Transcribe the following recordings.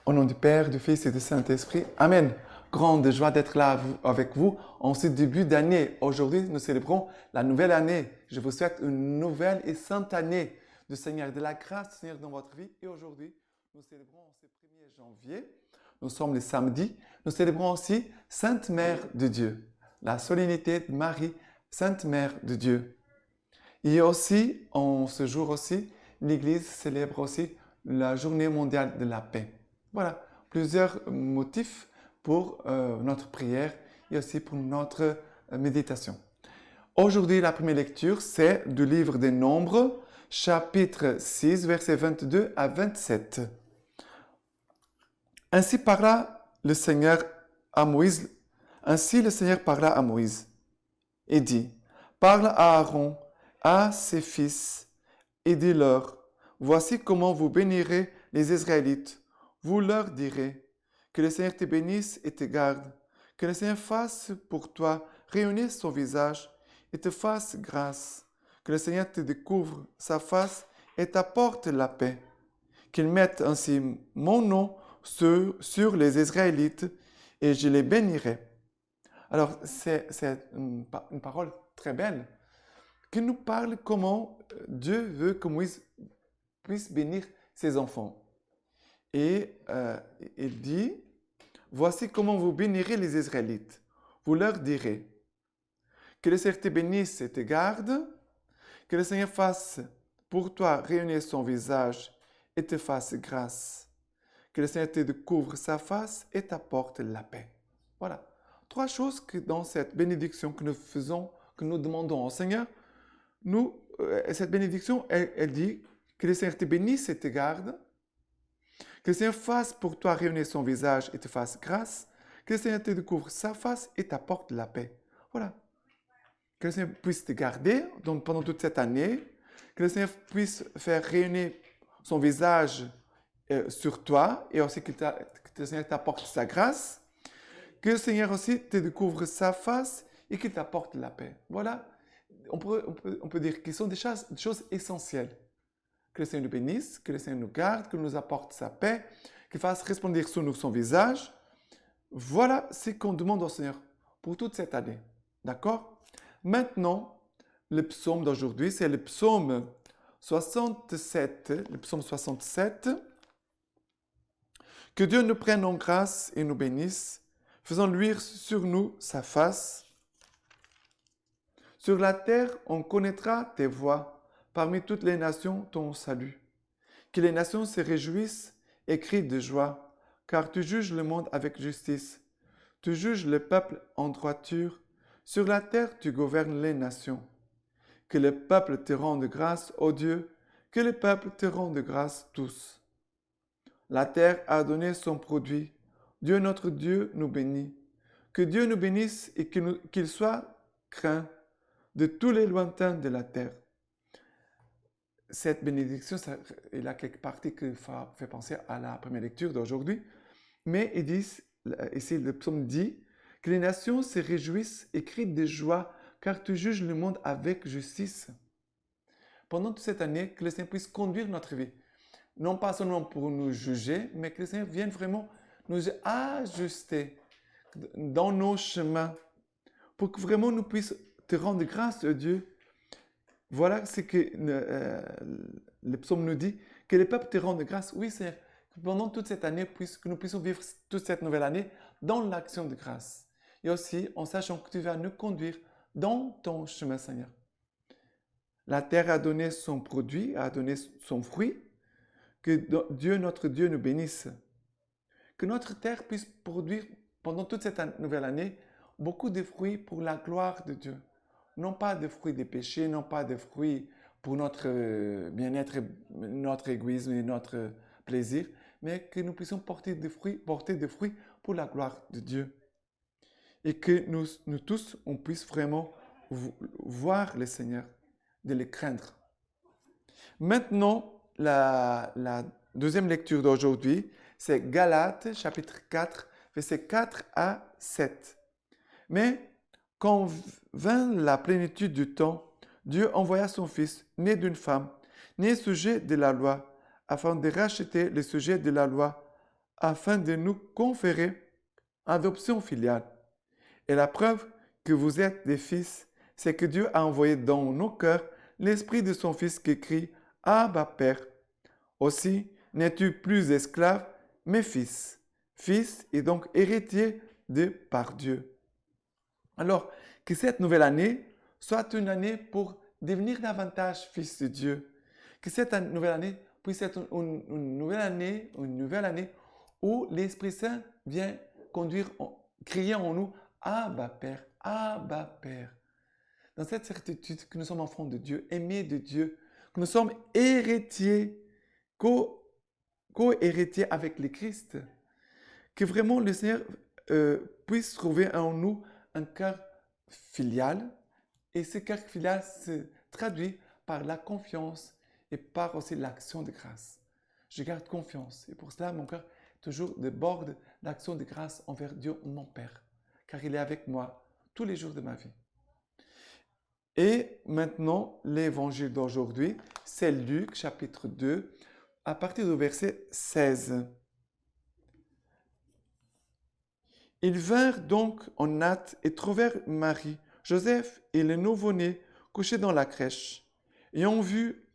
Au nom du Père, du Fils et du Saint-Esprit. Amen. Grande joie d'être là avec vous en ce début d'année. Aujourd'hui, nous célébrons la nouvelle année. Je vous souhaite une nouvelle et sainte année du Seigneur, de la grâce du Seigneur dans votre vie. Et aujourd'hui, nous célébrons ce 1er janvier. Nous sommes le samedi. Nous célébrons aussi Sainte Mère de Dieu, la solennité de Marie, Sainte Mère de Dieu. Et aussi, en ce jour aussi, l'Église célèbre aussi la Journée mondiale de la paix. Voilà, plusieurs motifs pour notre prière et aussi pour notre méditation. Aujourd'hui, la première lecture, c'est du livre des Nombres, chapitre 6, versets 22 à 27. Ainsi parla le Seigneur à Moïse. Ainsi le Seigneur parla à Moïse et dit, parle à Aaron, à ses fils, et dis-leur, voici comment vous bénirez les Israélites. Vous leur direz, que le Seigneur te bénisse et te garde, que le Seigneur fasse pour toi rayonner son visage et te fasse grâce, que le Seigneur te découvre sa face et t'apporte la paix, qu'il mette ainsi mon nom sur les Israélites et je les bénirai. Alors, c'est une parole très belle qui nous parle comment Dieu veut que Moïse puisse bénir ses enfants. Et il dit, voici comment vous bénirez les Israélites. Vous leur direz, que le Seigneur te bénisse et te garde, que le Seigneur fasse pour toi rayonner son visage et te fasse grâce, que le Seigneur te découvre sa face et t'apporte la paix. Voilà. 3 choses que dans cette bénédiction que nous faisons, que nous demandons au Seigneur, cette bénédiction, elle dit que le Seigneur te bénisse et te garde, que le Seigneur fasse pour toi rayonner son visage et te fasse grâce, que le Seigneur te découvre sa face et t'apporte la paix. Voilà. Que le Seigneur puisse te garder pendant toute cette année, que le Seigneur puisse faire rayonner son visage sur toi et aussi que le Seigneur t'apporte sa grâce, que le Seigneur aussi te découvre sa face et qu'il t'apporte la paix. Voilà, on peut dire qu'ils sont des choses essentielles. Que le Seigneur nous bénisse, que le Seigneur nous garde, qu'il nous apporte sa paix, qu'il fasse resplendir sur nous son visage. Voilà ce qu'on demande au Seigneur pour toute cette année. D'accord? Maintenant, le psaume d'aujourd'hui, c'est le psaume 67. Le psaume 67. Que Dieu nous prenne en grâce et nous bénisse, faisant luire sur nous sa face. Sur la terre, on connaîtra tes voies. Parmi toutes les nations, ton salut. Que les nations se réjouissent et crient de joie, car tu juges le monde avec justice. Tu juges le peuple en droiture. Sur la terre, tu gouvernes les nations. Que le peuple te rende grâce, ô Dieu, que le peuple te rende grâce tous. La terre a donné son produit. Dieu notre Dieu nous bénit. Que Dieu nous bénisse et qu'il soit craint de tous les lointains de la terre. Cette bénédiction, il y a quelques parties qui fait penser à la première lecture d'aujourd'hui. Mais ici le psaume dit que les nations se réjouissent et crient de joie, car tu juges le monde avec justice. Pendant toute cette année, que le Seigneur puisse conduire notre vie. Non pas seulement pour nous juger, mais que le Seigneur vienne vraiment nous ajuster dans nos chemins, pour que vraiment nous puissions te rendre grâce, Dieu. Voilà ce que le psaume nous dit, que le peuple te rende grâce. Oui, Seigneur, pendant toute cette année, que nous puissions vivre toute cette nouvelle année dans l'action de grâce. Et aussi en sachant que tu vas nous conduire dans ton chemin, Seigneur. La terre a donné son produit, a donné son fruit. Que Dieu, notre Dieu, nous bénisse. Que notre terre puisse produire pendant toute cette nouvelle année beaucoup de fruits pour la gloire de Dieu. Non pas de fruits des péchés, non pas de fruits pour notre bien-être, notre égoïsme et notre plaisir, mais que nous puissions porter des fruits pour la gloire de Dieu. Et que nous tous, on puisse vraiment voir le Seigneur, de le craindre. Maintenant, la deuxième lecture d'aujourd'hui, c'est Galates, chapitre 4, versets 4 à 7. Mais quand vint la plénitude du temps, Dieu envoya son Fils, né d'une femme, né sujet de la loi, afin de racheter les sujets de la loi, afin de nous conférer adoption filiale. Et la preuve que vous êtes des fils, c'est que Dieu a envoyé dans nos cœurs l'esprit de son Fils qui crie « Abba Père ». Aussi, n'es-tu plus esclave, mais fils. Fils et donc héritier de par Dieu. Alors, que cette nouvelle année soit une année pour devenir davantage fils de Dieu. Que cette nouvelle année puisse être une nouvelle année où l'Esprit Saint vient crier en nous « Abba Père, Abba Père ». Dans cette certitude que nous sommes enfants de Dieu, aimés de Dieu, que nous sommes héritiers, co-héritiers avec le Christ, que vraiment le Seigneur puisse trouver en nous un cœur filial, et ce cœur filial se traduit par la confiance et par aussi l'action de grâce. Je garde confiance, et pour cela mon cœur toujours déborde d'action de grâce envers Dieu mon Père, car il est avec moi tous les jours de ma vie. Et maintenant, l'évangile d'aujourd'hui, c'est Luc chapitre 2, à partir du verset 16. Ils vinrent donc en hâte et trouvèrent Marie, Joseph et le nouveau-né couchés dans la crèche. Ayant vu,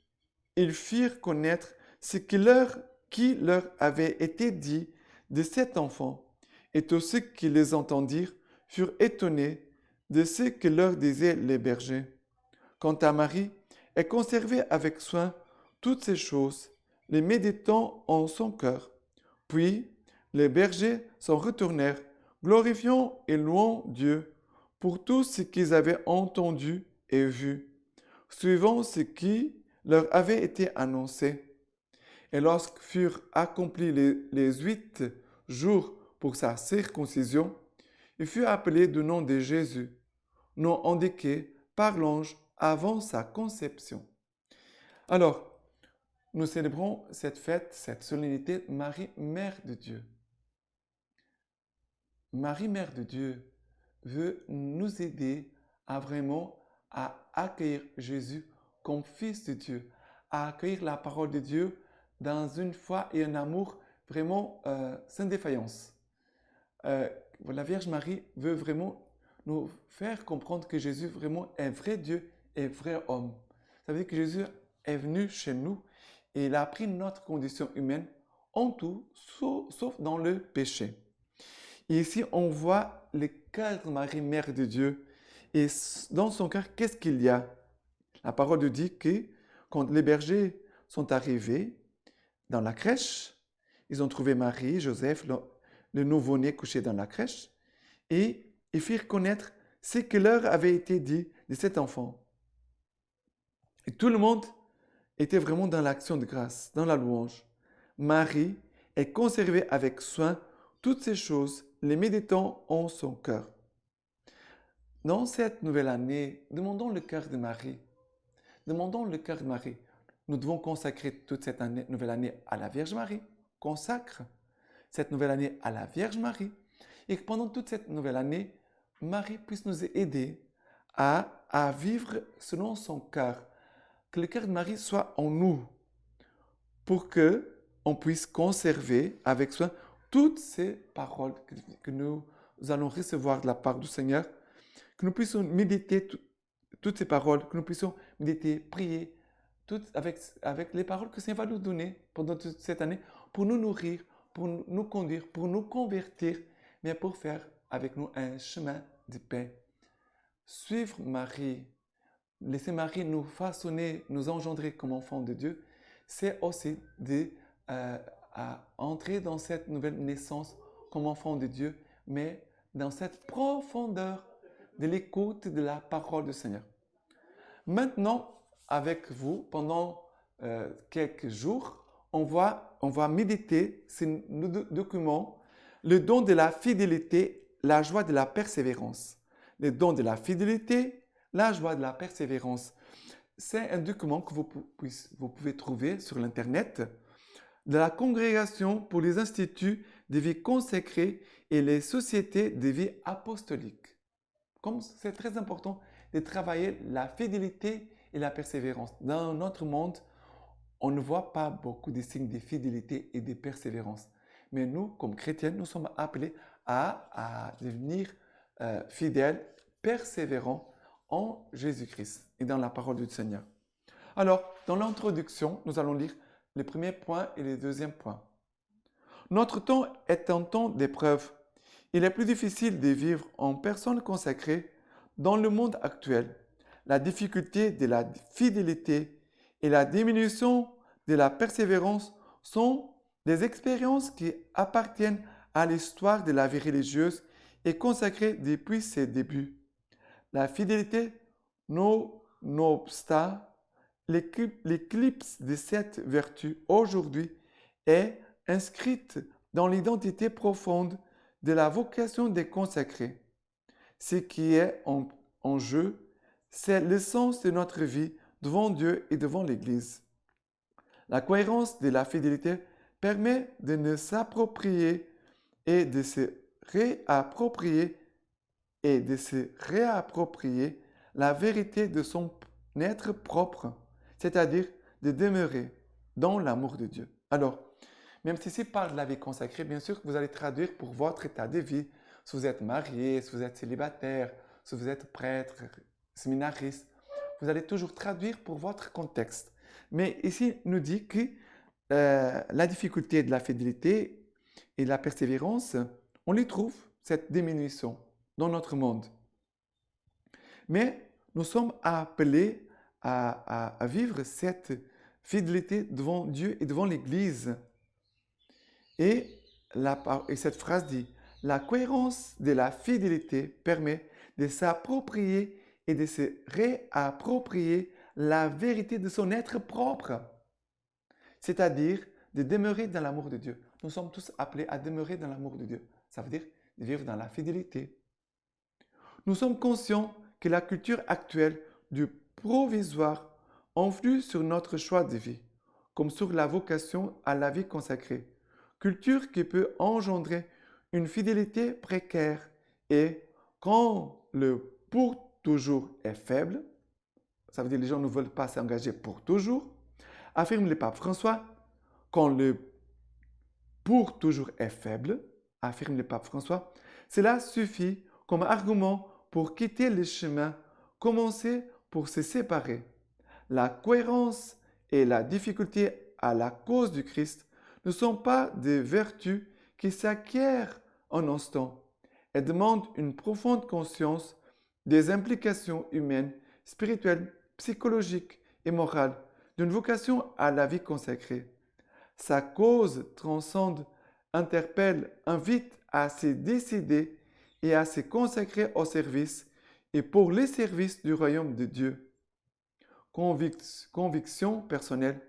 ils firent connaître ce qui leur avait été dit de cet enfant. Et tous ceux qui les entendirent furent étonnés de ce que leur disaient les bergers. Quant à Marie, elle conservait avec soin toutes ces choses, les méditant en son cœur. Puis les bergers s'en retournèrent, glorifiant et louant Dieu pour tout ce qu'ils avaient entendu et vu, suivant ce qui leur avait été annoncé. Et lorsque furent accomplis les 8 jours pour sa circoncision, il fut appelé du nom de Jésus, nom indiqué par l'ange avant sa conception. Alors, nous célébrons cette fête, cette solennité, Marie, Mère de Dieu. Marie, Mère de Dieu, veut nous aider à vraiment accueillir Jésus comme Fils de Dieu, à accueillir la parole de Dieu dans une foi et un amour vraiment sans défaillance. La Vierge Marie veut vraiment nous faire comprendre que Jésus vraiment est vrai Dieu et vrai homme. Ça veut dire que Jésus est venu chez nous et il a pris notre condition humaine en tout, sauf dans le péché. Et ici, on voit le cœur de Marie, Mère de Dieu. Et dans son cœur, qu'est-ce qu'il y a? La parole nous dit que quand les bergers sont arrivés dans la crèche, ils ont trouvé Marie, Joseph, le nouveau-né couché dans la crèche, et ils firent connaître ce que leur avait été dit de cet enfant. Et tout le monde était vraiment dans l'action de grâce, dans la louange. Marie est conservée avec soin toutes ces choses, les méditant en son cœur. Dans cette nouvelle année, demandons le cœur de Marie. Demandons le cœur de Marie. Nous devons consacrer toute cette nouvelle année à la Vierge Marie. Consacre cette nouvelle année à la Vierge Marie. Et que pendant toute cette nouvelle année, Marie puisse nous aider à vivre selon son cœur. Que le cœur de Marie soit en nous pour qu'on puisse conserver avec soin toutes ces paroles que nous allons recevoir de la part du Seigneur, que nous puissions méditer toutes ces paroles, que nous puissions méditer, prier, avec les paroles que le Seigneur va nous donner pendant toute cette année pour nous nourrir, pour nous conduire, pour nous convertir, mais pour faire avec nous un chemin de paix. Suivre Marie, laisser Marie nous façonner, nous engendrer comme enfants de Dieu, c'est aussi entrer dans cette nouvelle naissance comme enfant de Dieu, mais dans cette profondeur de l'écoute de la parole du Seigneur. Maintenant, avec vous, pendant quelques jours, on va méditer ces documents, le don de la fidélité, la joie de la persévérance. Le don de la fidélité, la joie de la persévérance. C'est un document que vous pouvez trouver sur l'Internet de la Congrégation pour les instituts de vie consacrée et les sociétés de vie apostolique. Comme c'est très important de travailler la fidélité et la persévérance. Dans notre monde, on ne voit pas beaucoup de signes de fidélité et de persévérance. Mais nous, comme chrétiens, nous sommes appelés à devenir fidèles, persévérants en Jésus-Christ et dans la parole du Seigneur. Alors, dans l'introduction, nous allons lire les premiers points et les deuxièmes points. Notre temps est un temps d'épreuve. Il est plus difficile de vivre en personne consacrée dans le monde actuel. La difficulté de la fidélité et la diminution de la persévérance sont des expériences qui appartiennent à l'histoire de la vie religieuse et consacrée depuis ses débuts. La fidélité, nonobstant l'éclipse de cette vertu aujourd'hui, est inscrite dans l'identité profonde de la vocation des consacrés. Ce qui est en jeu, c'est l'essence de notre vie devant Dieu et devant l'Église. La cohérence de la fidélité permet de ne s'approprier et de se réapproprier la vérité de son être propre, c'est-à-dire de demeurer dans l'amour de Dieu. Alors, même si c'est par la vie consacrée, bien sûr que vous allez traduire pour votre état de vie, si vous êtes marié, si vous êtes célibataire, si vous êtes prêtre, séminariste, vous allez toujours traduire pour votre contexte. Mais ici, il nous dit que la difficulté de la fidélité et la persévérance, on les trouve, cette diminution, dans notre monde. Mais nous sommes appelés à vivre cette fidélité devant Dieu et devant l'Église. Et cette phrase dit, la cohérence de la fidélité permet de s'approprier et de se réapproprier la vérité de son être propre, c'est-à-dire de demeurer dans l'amour de Dieu. Nous sommes tous appelés à demeurer dans l'amour de Dieu. Ça veut dire de vivre dans la fidélité. Nous sommes conscients que la culture actuelle du provisoire influe sur notre choix de vie, comme sur la vocation à la vie consacrée. Culture qui peut engendrer une fidélité précaire et quand le pour toujours est faible, ça veut dire que les gens ne veulent pas s'engager pour toujours, affirme le pape François, quand le pour toujours est faible, affirme le pape François, cela suffit comme argument pour quitter le chemin commencé pour se séparer. La cohérence et la difficulté à la cause du Christ ne sont pas des vertus qui s'acquièrent en instant. Elles demandent une profonde conscience des implications humaines, spirituelles, psychologiques et morales d'une vocation à la vie consacrée. Sa cause transcende, interpelle, invite à se décider et à se consacrer au service et pour les services du royaume de Dieu. Conviction personnelle,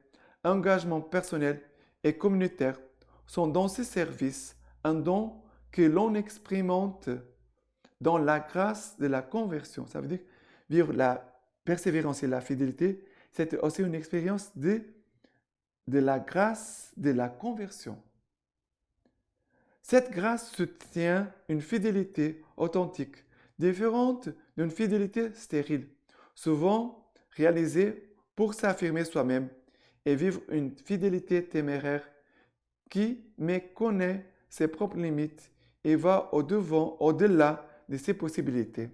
engagement personnel et communautaire sont dans ces services un don que l'on expérimente dans la grâce de la conversion. Ça veut dire vivre la persévérance et la fidélité, c'est aussi une expérience de la grâce de la conversion. Cette grâce soutient une fidélité authentique, différente d'une fidélité stérile, souvent réalisée pour s'affirmer soi-même et vivre une fidélité téméraire qui méconnaît ses propres limites et va au-delà de ses possibilités.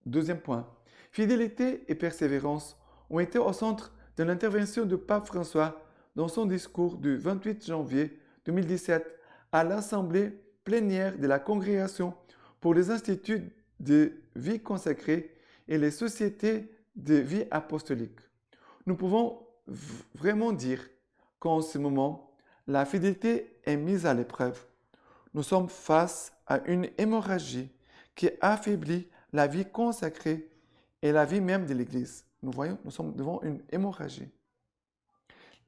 Deuxième point, fidélité et persévérance ont été au centre de l'intervention du pape François dans son discours du 28 janvier 2017 à l'Assemblée plénière de la Congrégation pour les instituts de vie consacrée et les sociétés de vie apostolique. Nous pouvons vraiment dire qu'en ce moment, la fidélité est mise à l'épreuve. Nous sommes face à une hémorragie qui affaiblit la vie consacrée et la vie même de l'Église. Nous sommes devant une hémorragie.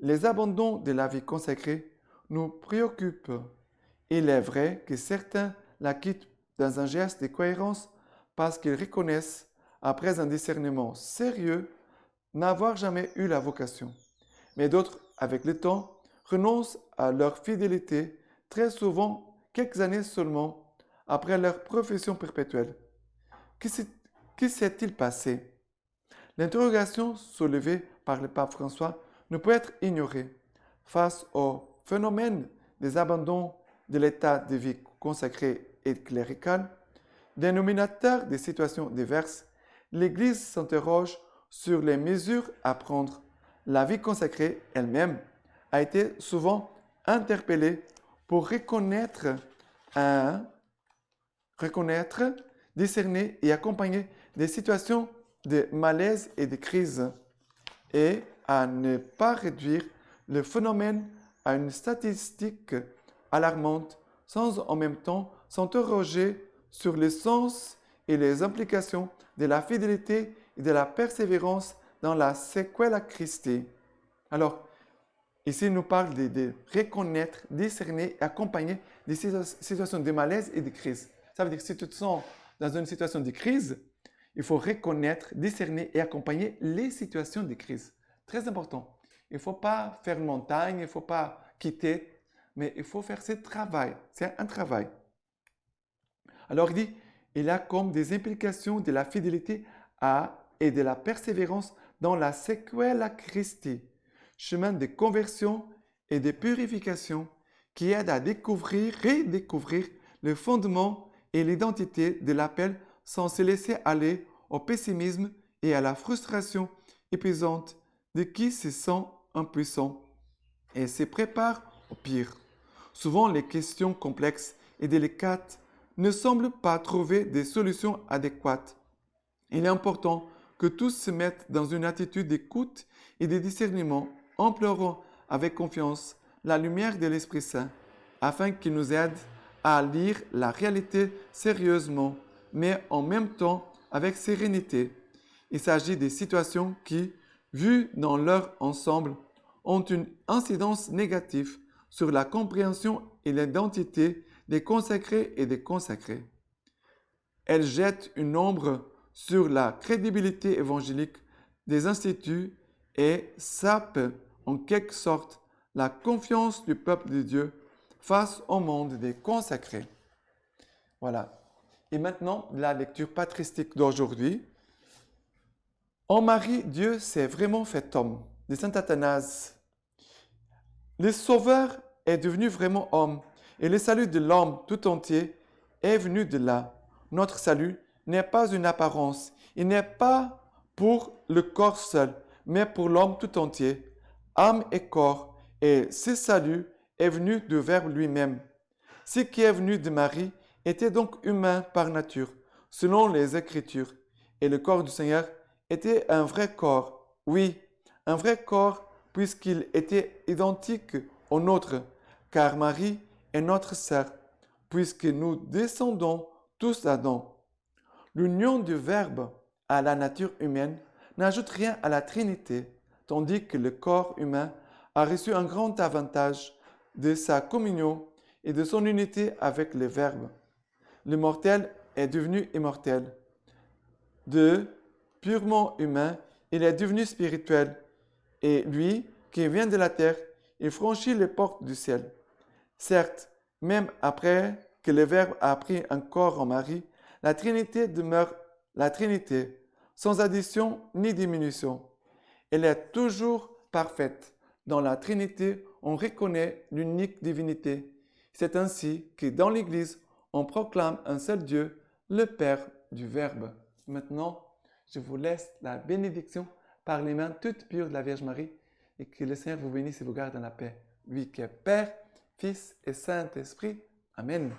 Les abandons de la vie consacrée nous préoccupent. Il est vrai que certains la quittent dans un geste de cohérence parce qu'ils reconnaissent, après un discernement sérieux, n'avoir jamais eu la vocation. Mais d'autres, avec le temps, renoncent à leur fidélité, très souvent quelques années seulement après leur profession perpétuelle. Que s'est-il passé? L'interrogation soulevée par le pape François ne peut être ignorée. Face au phénomène des abandons de l'état de vie consacré et clérical, dénominateur des situations diverses, l'Église s'interroge sur les mesures à prendre. La vie consacrée elle-même a été souvent interpellée pour reconnaître, discerner et accompagner des situations de malaise et de crise et à ne pas réduire le phénomène à une statistique alarmante sans en même temps s'interroger sur le sens et les implications de la fidélité et de la persévérance dans la sequela Christi. Alors, ici, il nous parle de reconnaître, discerner et accompagner des situations de malaise et de crise. Ça veut dire que si tu te sens dans une situation de crise, il faut reconnaître, discerner et accompagner les situations de crise. Très important. Il ne faut pas faire une montagne, il ne faut pas quitter, mais il faut faire ce travail. C'est un travail. Alors il dit, il a comme des implications de la fidélité et de la persévérance dans la sequela Christi, chemin de conversion et de purification qui aide à redécouvrir le fondement et l'identité de l'appel sans se laisser aller au pessimisme et à la frustration épuisante de qui se sent impuissant et se prépare au pire. Souvent, les questions complexes et délicates ne semblent pas trouver des solutions adéquates. Il est important que tous se mettent dans une attitude d'écoute et de discernement, implorant avec confiance la lumière de l'Esprit Saint, afin qu'il nous aide à lire la réalité sérieusement, mais en même temps avec sérénité. Il s'agit des situations qui, vues dans leur ensemble, ont une incidence négative sur la compréhension et l'identité des consacrés et des consacrés. Elles jettent une ombre sur la crédibilité évangélique des instituts et sapent en quelque sorte la confiance du peuple de Dieu face au monde des consacrés. Voilà. Et maintenant, la lecture patristique d'aujourd'hui. En Marie, Dieu s'est vraiment fait homme, de saint Athanase. Le Sauveur est devenu vraiment homme, et le salut de l'homme tout entier est venu de là. Notre salut n'est pas une apparence, il n'est pas pour le corps seul, mais pour l'homme tout entier, âme et corps, et ce salut est venu du Verbe lui-même. Ce qui est venu de Marie était donc humain par nature, selon les Écritures, et le corps du Seigneur était un vrai corps, oui, un vrai corps, puisqu'il était identique au nôtre, car Marie est notre sœur, puisque nous descendons tous d'Adam. L'union du Verbe à la nature humaine n'ajoute rien à la Trinité, tandis que le corps humain a reçu un grand avantage de sa communion et de son unité avec le Verbe. Le mortel est devenu immortel. De purement humain, il est devenu spirituel. Et lui, qui vient de la terre, il franchit les portes du ciel. Certes, même après que le Verbe a pris un corps en Marie, la Trinité demeure la Trinité, sans addition ni diminution. Elle est toujours parfaite. Dans la Trinité, on reconnaît l'unique divinité. C'est ainsi que dans l'Église, on proclame un seul Dieu, le Père du Verbe. Maintenant, je vous laisse la bénédiction par les mains toutes pures de la Vierge Marie et que le Seigneur vous bénisse et vous garde dans la paix. Lui qui est Père, Fils et Saint-Esprit. Amen.